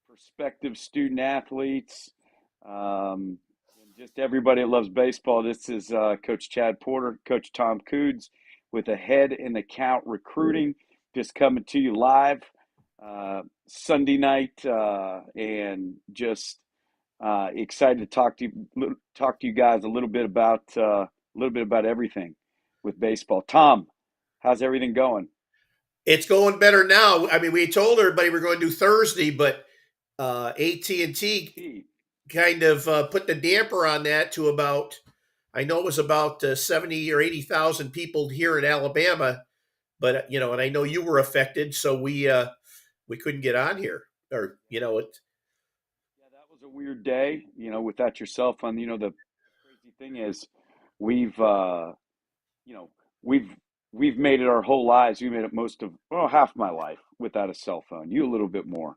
prospective student athletes, and just everybody that loves baseball. This is Coach Chad Porter, Coach Tom Coods with Ahead in the Count Recruiting, just coming to you live Sunday night, and just excited to talk to you guys a little bit about everything with baseball. Tom, how's everything going? It's going better now. I mean, we told everybody we're going to do Thursday, but AT&T Pete. kind of put the damper on that to about, I know it was about 70 or 80,000 people here in Alabama, but and I know you were affected, so we couldn't get on here, or it. Yeah, that was a weird day, without your cell phone. The crazy thing is we've you know, we've we've made it our whole lives. We made it most of half my life without a cell phone. You a little bit more.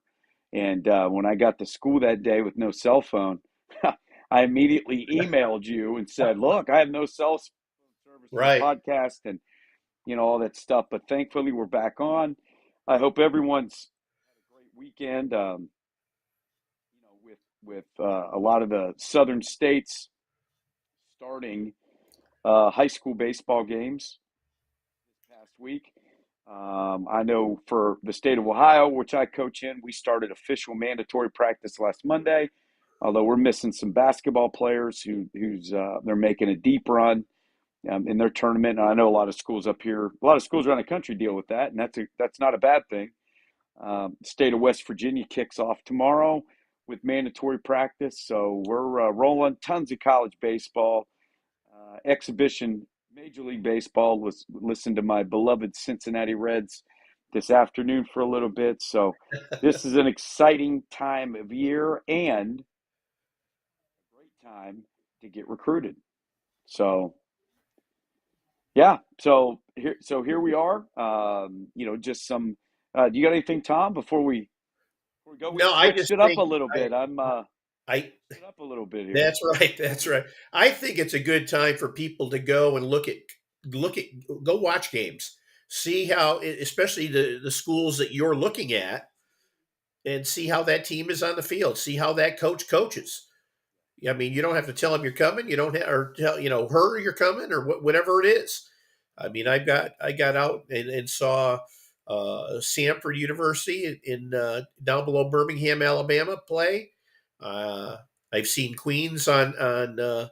And when I got to school that day with no cell phone, I immediately emailed you and said, "Look, I have no cell phone service for the Right. podcast and all that stuff." But thankfully, we're back on. I hope everyone's had a great weekend. With a lot of the southern states starting high school baseball games this past week. I know for the state of Ohio, which I coach in, we started official mandatory practice last Monday. Although we're missing some basketball players who's they're making a deep run in their tournament. And I know a lot of schools up here, a lot of schools around the country deal with that, and that's not a bad thing. State of West Virginia kicks off tomorrow with mandatory practice, so we're rolling tons of college baseball, exhibition Major League Baseball. Was listen to my beloved Cincinnati Reds this afternoon for a little bit. So this is an exciting time of year and a great time to get recruited. So yeah, so here we are. Just some. Do you got anything, Tom? Before we go, we No, I switched just it up a think little bit. I Switched it up a little bit here. that's right. That's right. I think it's a good time for people to go and look at go watch games. See how, especially the schools that you're looking at, and see how that team is on the field. See how that coach coaches. I mean, you don't have to tell them you're coming. You don't have, or tell her you're coming, or whatever it is. I mean, I got out and saw Samford University in down below Birmingham, Alabama play. Uh, I've seen Queens on the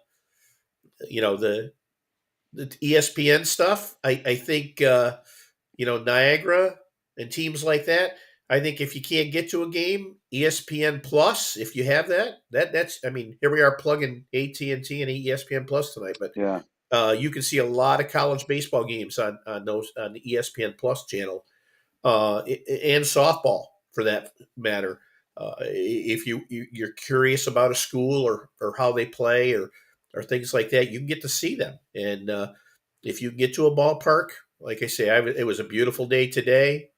ESPN stuff. I think Niagara and teams like that. I think if you can't get to a game, ESPN Plus, if you have that's. I mean, here we are plugging AT&T and ESPN Plus tonight, but Yeah. you can see a lot of college baseball games on those on the ESPN Plus channel, and softball for that matter. If you're curious about a school or how they play or things like that, you can get to see them. And if you get to a ballpark, like I say, it was a beautiful day today,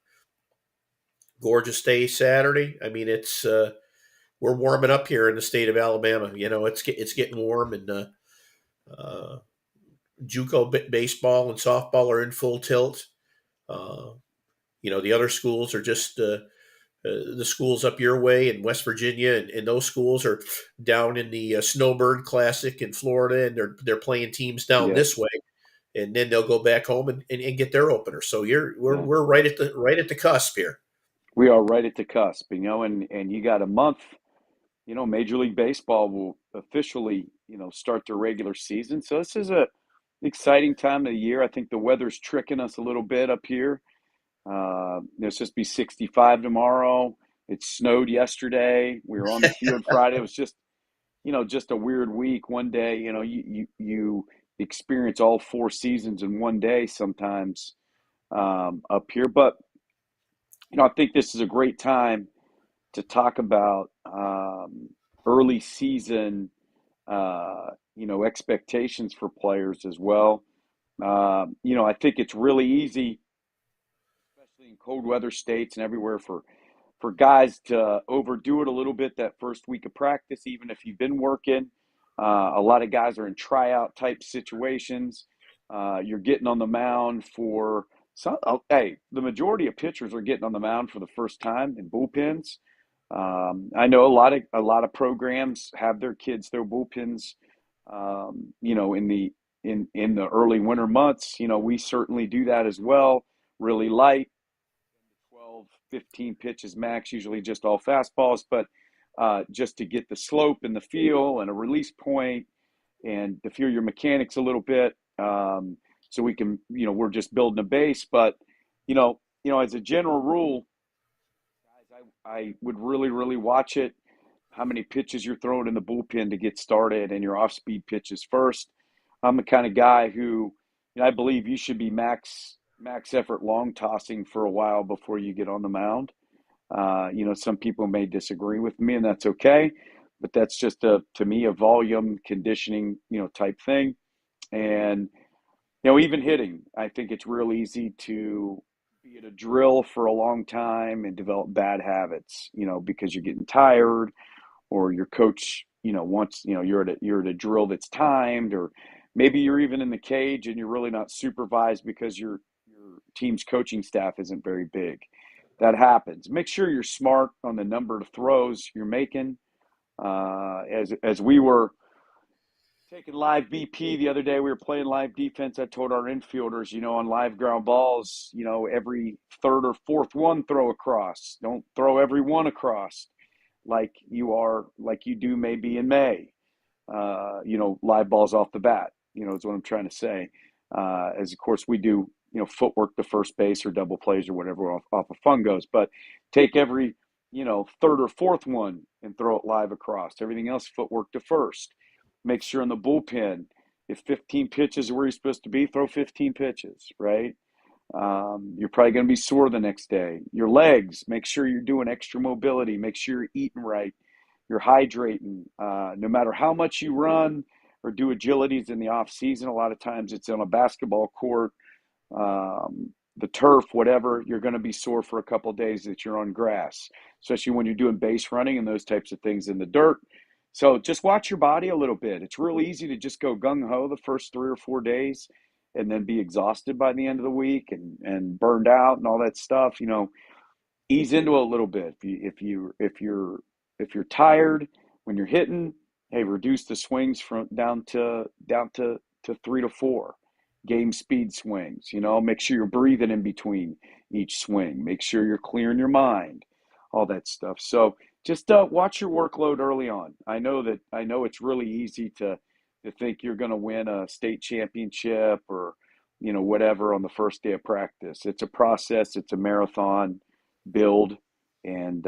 gorgeous day Saturday. I mean, it's we're warming up here in the state of Alabama. It's getting warm, and uh, JUCO baseball and softball are in full tilt. Uh, the other schools are just the schools up your way in West Virginia, and those schools are down in the Snowbird Classic in Florida, and they're playing teams down Yeah. this way, and then they'll go back home and get their opener. So Yeah. we're right at the cusp here. We are right at the cusp, and you got a month. Major League Baseball will officially, start their regular season. So this is a exciting time of the year. I think the weather's tricking us a little bit up here. It's supposed to be 65 tomorrow. It snowed yesterday. We were on the field Friday. It was just a weird week. One day, you experience all four seasons in one day sometimes up here. But I think this is a great time to talk about early season, expectations for players as well. I think it's really easy, especially in cold weather states and everywhere, for guys to overdo it a little bit that first week of practice, even if you've been working. A lot of guys are in tryout type situations. You're getting on the mound for some. Oh, hey, the majority of pitchers are getting on the mound for the first time in bullpens. I know a lot of programs have their kids throw bullpens. In the early winter months, we certainly do that as well. Really light, 12, 15 pitches max, usually just all fastballs, but just to get the slope and the feel and a release point and to feel your mechanics a little bit. So we can, we're just building a base. But, as a general rule, guys, I would really, really watch it. How many pitches you're throwing in the bullpen to get started and your off speed pitches first. I'm the kind of guy who, I believe you should be max effort long tossing for a while before you get on the mound. Some people may disagree with me, and that's okay. But that's just to me, a volume conditioning, type thing. And even hitting, I think it's real easy to be at a drill for a long time and develop bad habits. Because you're getting tired, or your coach, wants, you're at a drill that's timed, or maybe you're even in the cage and you're really not supervised because your team's coaching staff isn't very big. That happens. Make sure you're smart on the number of throws you're making. As we were taking live BP the other day, we were playing live defense. I told our infielders, on live ground balls, every third or fourth one throw across. Don't throw every one across like you do maybe in May. Live balls off the bat, is what I'm trying to say. As of course we do, footwork to first base or double plays or whatever off of fungos, but take every, third or fourth one and throw it live across. Everything else, footwork to first. Make sure in the bullpen, if 15 pitches are where you're supposed to be, throw 15 pitches, right? You're probably going to be sore the next day. Your legs, make sure you're doing extra mobility. Make sure you're eating right. You're hydrating. No matter how much you run or do agilities in the off season, a lot of times it's on a basketball court, the turf, whatever. You're going to be sore for a couple of days that you're on grass, especially when you're doing base running and those types of things in the dirt. So just watch your body a little bit. It's real easy to just go gung ho the first 3 or 4 days and then be exhausted by the end of the week and burned out and all that stuff. Ease into it a little bit. If you're tired when you're hitting, hey, reduce the swings from down to 3 to 4 game speed swings. Make sure you're breathing in between each swing. Make sure you're clearing your mind, all that stuff. So just watch your workload early on. I know it's really easy to think you're going to win a state championship or whatever on the first day of practice. It's a process. It's a marathon build, and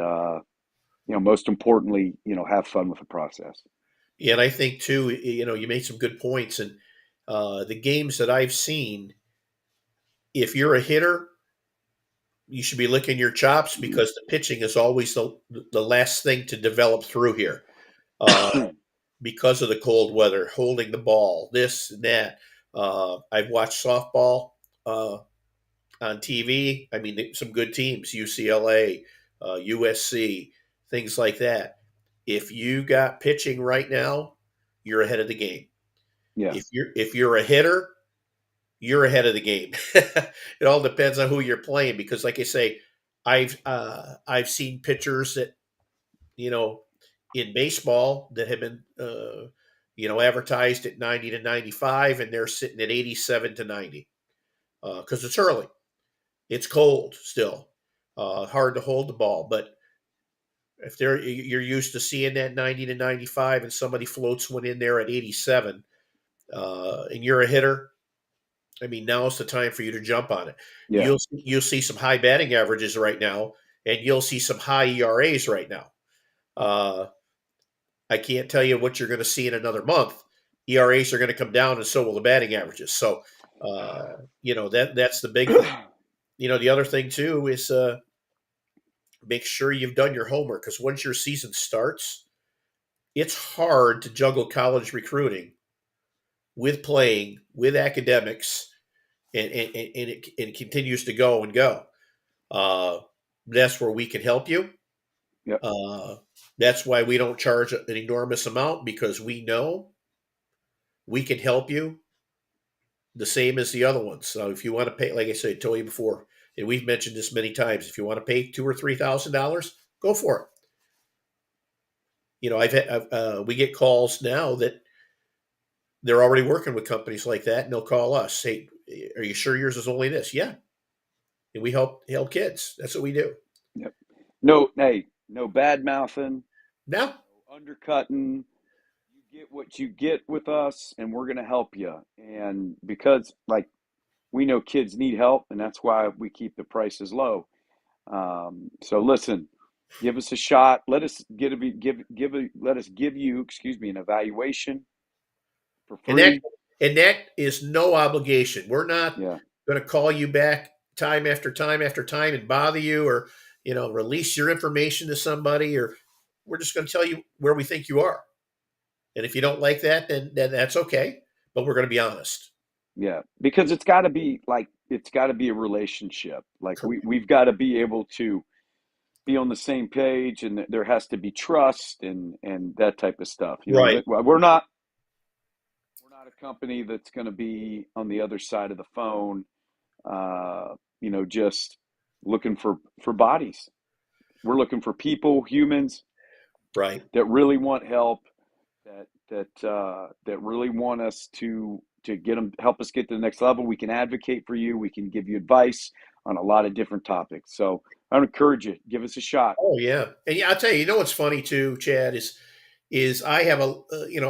most importantly, have fun with the process. Yeah, and I think too, you made some good points, and the games that I've seen, if you're a hitter, you should be licking your chops because the pitching is always the last thing to develop through here. Uh, because of the cold weather, holding the ball, this and that. I've watched softball on TV. I mean, some good teams, UCLA, USC, things like that. If you got pitching right now, you're ahead of the game. Yeah, If you're a hitter, you're ahead of the game. It all depends on who you're playing because, like I say, I've seen pitchers that you know in baseball that have been advertised at 90 to 95, and they're sitting at 87 to 90 because it's early, it's cold still, hard to hold the ball. But if you're used to seeing that 90 to 95, and somebody floats one in there at 87, and you're a hitter, I mean, now is the time for you to jump on it. yeah. You'll see some high batting averages right now, and you'll see some high ERAs right now. Uh, I can't tell you what you're going to see in another month. ERAs are going to come down, and so will the batting averages. So, that's the big thing. The other thing too is make sure you've done your homework because once your season starts, it's hard to juggle college recruiting with playing, with academics, and it continues to go and go. Uh, that's where we can help you. Yep. That's why we don't charge an enormous amount because we know we can help you the same as the other ones. So if you want to pay, like I said, I told you before, and we've mentioned this many times, if you want to pay $2,000 or $3,000, go for it. we get calls now that they're already working with companies like that, and they'll call us, say, "Are you sure yours is only this?" Yeah, and we help kids. That's what we do. Yep. No, hey, no bad mouthing, Now, no undercutting. You get what you get with us, and we're going to help you. And because, like, we know kids need help, and that's why we keep the prices low. So listen, give us a shot. Let us let us give you, excuse me, an evaluation for and that free. and that is no obligation. We're not Yeah, going to call you back time after time after time and bother you, or release your information to somebody, or we're just going to tell you where we think you are. And if you don't like that, then that's okay. But we're going to be honest. yeah, because it's got to be a relationship. Like Correct. we've got to be able to be on the same page, and there has to be trust and that type of stuff. Right. We're not a company that's going to be on the other side of the phone, just looking for bodies. We're looking for people, humans Right. that really want help, that really want us to get them, help us get to the next level. We can advocate for you. We can give you advice on a lot of different topics. So I would encourage you, give us a shot. Oh yeah, and yeah, I'll tell you. You know what's funny too, Chad, is I have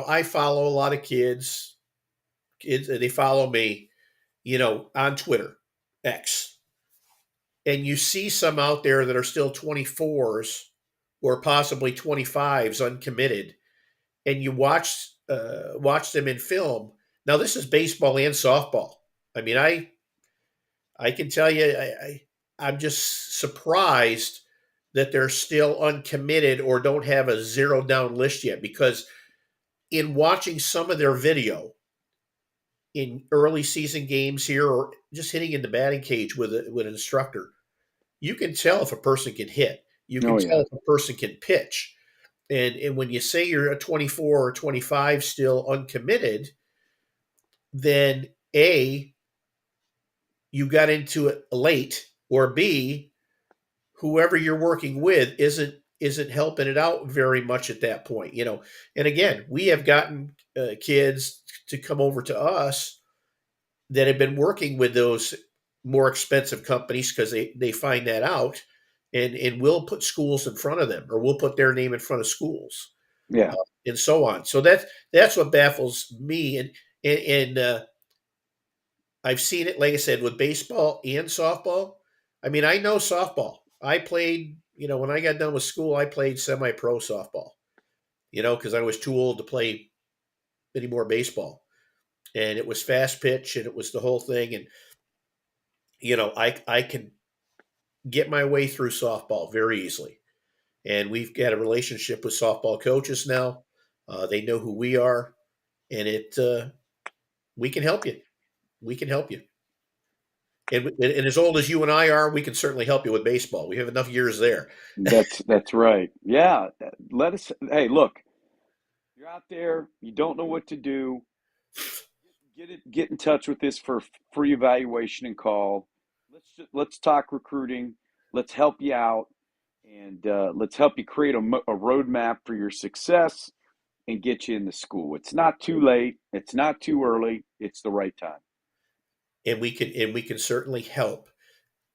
I follow a lot of kids. Kids, they follow me, on Twitter, X, and you see some out there that are still 24s or possibly 25s, uncommitted, and you watch them in film. Now this is baseball and softball. I mean, I can tell you, I'm just surprised that they're still uncommitted or don't have a zero down list yet. Because in watching some of their video in early season games here, or just hitting in the batting cage with an instructor, you can tell if a person can hit. You can Oh tell yeah, if a person can pitch. And when you say you're a 24 or 25 still uncommitted, then A, you got into it late, or B, whoever you're working with isn't helping it out very much at that point. And again, we have gotten kids to come over to us that have been working with those more expensive companies, because they find that out, and we'll put schools in front of them, or we'll put their name in front of schools, yeah, and so on. So that's what baffles me. And I've seen it, like I said, with baseball and softball. I mean, I know softball. I played, when I got done with school, I played semi pro softball, because I was too old to play any more baseball. And it was fast pitch, and it was the whole thing. And, I can get my way through softball very easily. And we've got a relationship with softball coaches now. They know who we are, and we can help you. We can help you. And as old as you and I are, we can certainly help you with baseball. We have enough years there. that's right. Yeah, let us. Hey, look, you're out there. You don't know what to do. Get in touch with us for free evaluation and call. Let's talk recruiting. Let's help you out, and let's help you create a roadmap for your success and get you in the school. It's not too late. It's not too early. It's the right time. And we can certainly help.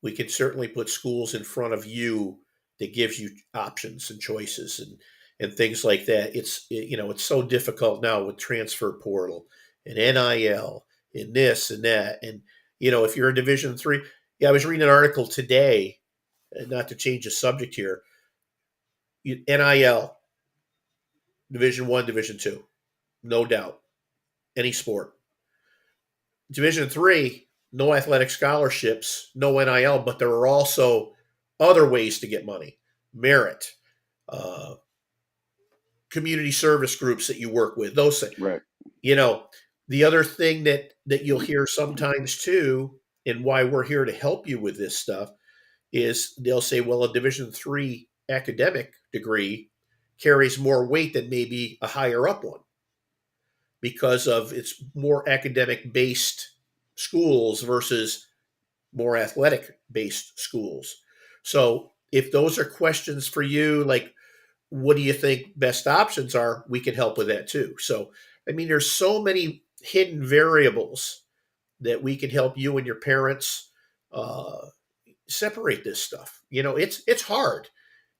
We can certainly put schools in front of you that gives you options and choices, and things like that. It's so difficult now with transfer portal and NIL and this and that. And if you're in Division 3, yeah, I was reading an article today, not to change the subject here. NIL, Division 1, Division 2, no doubt, any sport. Division 3, no athletic scholarships, no NIL, but there are also other ways to get money: merit, uh, community service groups that you work with, those things. Right. You know, the other thing that you'll hear sometimes too, and why we're here to help you with this stuff, is they'll say, well, a Division 3 academic degree carries more weight than maybe a higher up one, because of its more academic based schools versus more athletic based schools. So if those are questions for you, like, what do you think best options are? We can help with that too. So, I mean, there's so many hidden variables that we can help you and your parents uh, separate this stuff. It's hard.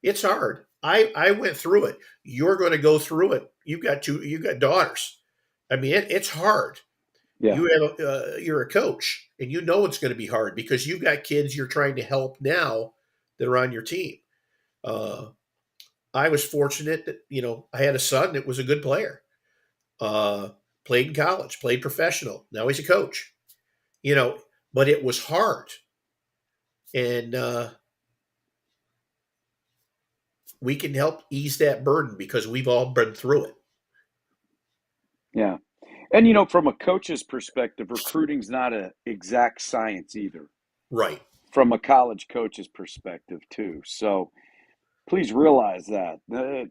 It's hard. I went through it. You're going to go through it. You got daughters. I mean, it's hard. Yeah. You're a coach, and you know it's going to be hard because you've got kids you're trying to help now that are on your team. Uh, I was fortunate that I had a son that was a good player. Uh, Played in college, played professional. Now he's a coach. You know, but it was hard, and we can help ease that burden because we've all been through it. Yeah. And from a coach's perspective, recruiting's not an exact science either. Right. From a college coach's perspective too. So please realize that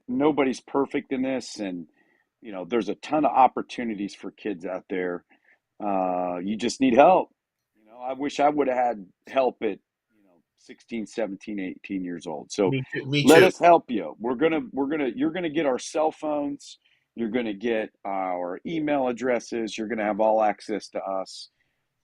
nobody's perfect in this, and there's a ton of opportunities for kids out there. You just need help. I wish I would have had help at 16, 17, 18 years old. So Me too. Me let too. us help you. You're gonna get our cell phones. You're gonna get our email addresses. You're gonna have all access to us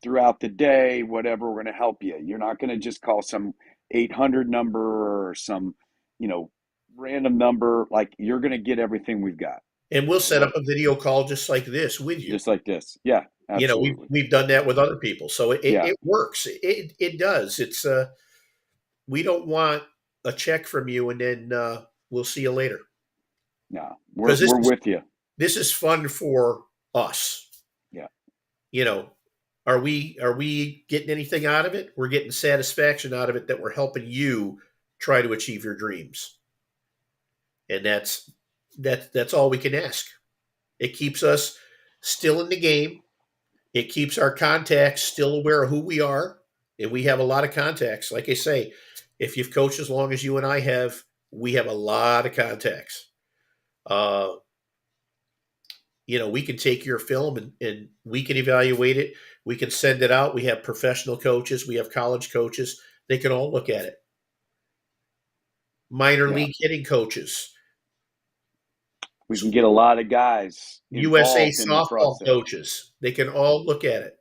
throughout the day, whatever. We're going to help you. You're not going to just call some 800 number or some, you know, random number. Like, you're going to get everything we've got. And we'll set What up a video call just like this with you. Just like this. Yeah, We've absolutely. we've done that with other people, so Yeah, it works. It does. It's we don't want a check from you and then we'll see you later no, because we're with you. this is fun for us. Yeah, You know, are we getting anything out of it? We're getting satisfaction out of it that we're helping you try to achieve your dreams, and that's all we can ask. It keeps us still in the game. It keeps our contacts still aware of who we are, and we have a lot of contacts. Like I say, if you've coached as long as you and I have, we have a lot of contacts. Uh, we can take your film and we can evaluate it. We can send it out. We have professional coaches. We have college coaches. They can all look at it. Minor yeah. league hitting coaches, We can get a lot of guys USA involved in the softball process. coaches. They can all look at it.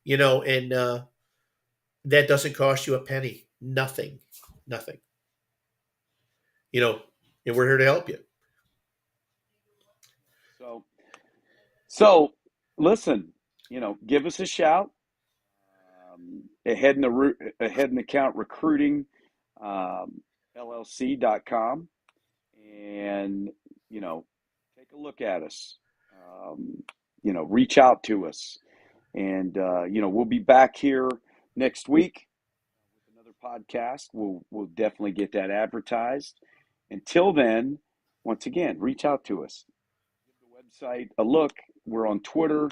And that doesn't cost you a penny. Nothing. Nothing. You know, and we're here to help you. So listen, give us a shout. Ahead in the count recruiting, LLC.com, and take a look at us. Reach out to us, and we'll be back here next week with another podcast. We'll definitely get that advertised. Until then, once again, reach out to us. Give the website a look. We're on Twitter.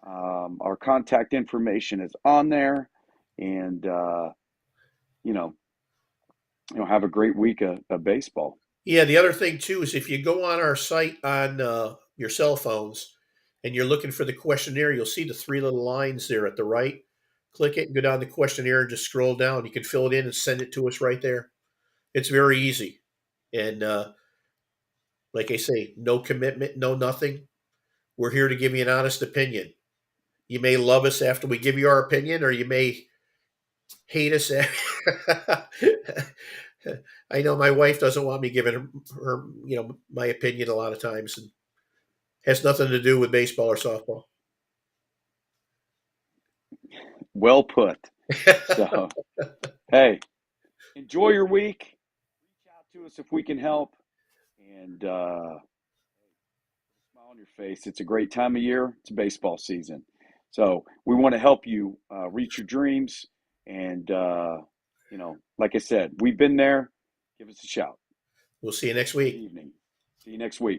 Our contact information is on there, and have a great week of baseball. Yeah, the other thing too is if you go on our site on your cell phones and you're looking for the questionnaire, you'll see the three little lines there at the right. Click it and go down the questionnaire and just scroll down. You can fill it in and send it to us right there. It's very easy. And like I say, no commitment, no nothing. We're here to give you an honest opinion. You may love us after we give you our opinion, or you may hate us. I know my wife doesn't want me giving her, my opinion a lot of times, and has nothing to do with baseball or softball. Well put. So, hey, enjoy your week. Reach out to us if we can help, and smile on your face. It's a great time of year. It's baseball season, so we want to help you reach your dreams. And like I said, we've been there. Give us a shout. We'll see you next Good week. evening. See you next week.